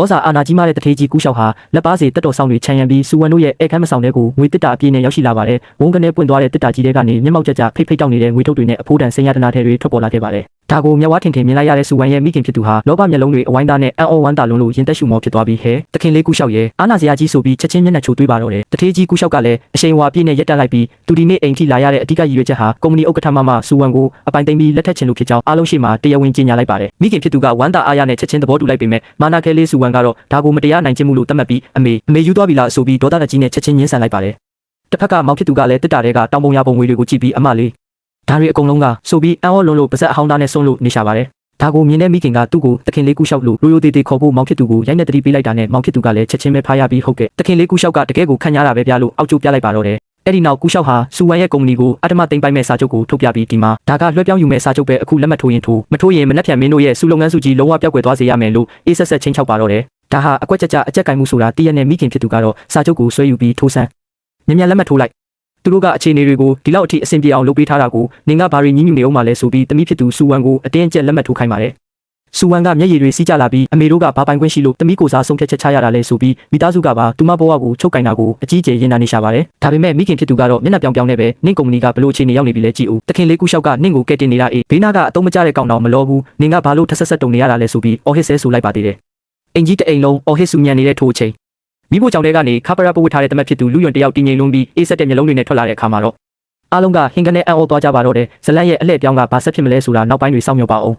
ဩဇာအာဏာကြီးမားတဲ့တထေးကြီးကူးလျှောက်ဟာလက်ပါးစီတက်တော်ဆောင်တွေခြံရံပြီးစူဝမ်တို့ရဲ့အခန်းမဆောင်တဲ့ကိုငွေတစ်တာအပြည့်နဲ့ရောက်ရှိလာပါတယ်။ဝုန်းကနေပွင့်သွားတဲ့တစ်တာကြီးတွေကနေမျက်မှောက်ကျကျဖိတ်ဖိတ်တောက်နေတဲ့ငွေထုတ်တွေနဲ့အဖိုးတန်ဆင်းရဲတနာထဲတွေထွက်ပေါ်လာခဲ့ပါတယ်။ဒါကိုမျက်ဝါးထင်ထင်မြင်လိုက်ရတဲ့စူဝမ်ရဲ့မိခင်ဖြစ်သူဟာလောဘမျက်လုံးတွေအဝိုင်းသားနဲ့အံ့ဩဝမ်းသာလွန်းလို့ရင်သက်ရှူမောဖြစ်သွားပြီးဟဲတခင်လေးကူးလျှောက်ရဲ့အာနာစရာကြီးဆိုပြီးချက်ချင်းမျက်နှာချိုသွေးပါတော့တယ်။တထေးကြီးကူးလျှောက်ကလည်းအရှိန်ဝါပြည့်နဲ့ရက်တက်လိုက်ပြီးသူဒီနေ့အိမ်ထိလာရတဲ့အဓိကရည်ရွယ်ချက်ဟာကုမ္ပဏီဥက္ကဋ္ဌမစူဝမ်ကိုအပိုင်သိမ်းပြီးလက်ထက်ချင်လို့ဖြစ်ကြောင်းအားလုံးရှိမှတရားဝင်ကြေညာလိုက်ပါတယ်။မိခင်ဖြစ်သူကဝမ်းသာအားရနဲ့ချက်ချင်းသဘောတူလိုက်ပေမဲ့မာနာခဲလေးစူဝမ်ကတော့ဒါကိုမတရားနိုင်ခြင်းမှုလို့သတ်မှတ်ပြီးအမေယူသွားပြီလားဆိုပြီးဒေါသတကြီးနဲ့ချက်ချင်းညှင်းဆန်လိုက်ပါတယ်။တစ်ဖက်ကမောင်ဖြစ်သူကလည်းတစ်တာတွေကတောင်ပုံရပုံငွေတွေကိုကြည့်ပြီးအမလေးဒါတွေအကုန်လုံးကဆိုပြီးအံ့ဩလွန်းလို့ပါဇက်အဟောင်းသားနဲ့ဆွန့်လို့နေရှာပါတယ်။ဒါကိုမြင်တဲ့မိခင်ကသူ့ကိုတခင်လေးကူးလျှောက်လို့ရိုးရိုးသေးသေးခေါ်ဖို့မောင်ဖြစ်သူကိုရိုက်နှက်တတိပေးလိုက်တာနဲ့မောင်ဖြစ်သူကလည်းချက်ချင်းပဲဖားရပြီးဟုတ်ကဲ့တခင်လေးကူးလျှောက်ကတကယ်ကိုခန့်ညားတာပဲပြလို့အောက်ကျပြလိုက်ပါတော့တယ်။အဲ့ဒီနောက်ကူးလျှောက်ဟာစူဝမ်ရဲ့ကုမ္ပဏီကိုအတ္တမသိမ်းပိုက်မဲ့စာချုပ်ကိုထုတ်ပြပြီးဒီမှာဒါကလွှဲပြောင်းယူမဲ့စာချုပ်ပဲအခုလက်မှတ်ထိုးရင်ထိုးမထိုးရင်မနှက်ဖြန်မင်းတို့ရဲ့စူလုပ်ငန်းစုကြီးလုံးဝပျောက်ကွယ်သွားစေရမယ်လို့အေးဆက်ဆက်ချင်းချောက်ပါတော့တယ်။ဒါဟာအကွက်ကြကြအကြက်ကင်မှုဆိုတာတည့်ရနဲ့မိခင်ဖြစ်သူကတော့စာချုပ်ကိုဆွဲယူပြီးထိုးဆန်းမြန်လက်မှတ်ထိုးလိုက်သူတို့ကအခြေအနေတွေကိုဒီလောက်အထိအဆင်ပြေအောင်လုပ်ပေးထားတာကိုနင်ကဘာတွေညှိညူနေအောင်မလဲဆိုပြီးတမိဖြစ်သူစူဝမ်ကိုအတင်းအကျပ်လက်မှတ်ထိုးခိုင်းပါတယ်စူဝမ်ကမျက်ရည်တွေစီးကျလာပြီးအမေတို့ကဘာပိုင်ခွင့်ရှိလို့တမိကိုစားဆုံးဖြတ်ချက်ချရတာလဲဆိုပြီးမိသားစုကပါသူမဘဝကိုချုပ်ကင်တာကိုအကြီးအကျယ်ရင်နာနေရှာပါတယ်ဒါပေမဲ့မိခင်ဖြစ်သူကတော့မျက်နှာပြောင်ပြောင်နဲ့ပဲနင့်ကုမ္ပဏီကဘလို့အခြေအနေရောက်နေပြီလဲကြည့်ဦးတခင်လေးကူးလျှောက်ကနင့်ကိုကဲတင်နေတာအေးဘေးနာကအတုံးမကျတဲ့ကောင်တော်မလောဘူးနင်ကဘာလို့ထက်ဆက်ဆက်တုံနေရတာလဲဆိုပြီးအော်ဟစ်ဆဲဆိုလိုက်ပါသေးတယ်အင်ကြီးတအိမ်လုံးအော်ဟစ်ဆူညံနေတဲ့ထိုးအချိန်မိဖို့ကြောင့်တဲကနေခါပရာပဝတ်ထားတဲ့တမက်ဖြစ်သူလူယွန်တယောက်တင်းငိမ်လုံးပြီးအေးဆက်တဲ့မျက်လုံးတွေနဲ့ထွက်လာတဲ့အခါမှာတော့အားလုံးကဟင်ကနေအံ့ဩသွားကြပါတော့တယ်ဇလန်ရဲ့အလှည့်ပြောင်းကဘာဆက်ဖြစ်မလဲဆိုတာနောက်ပိုင်းတွေစောင့်မျှော်ပါအောင်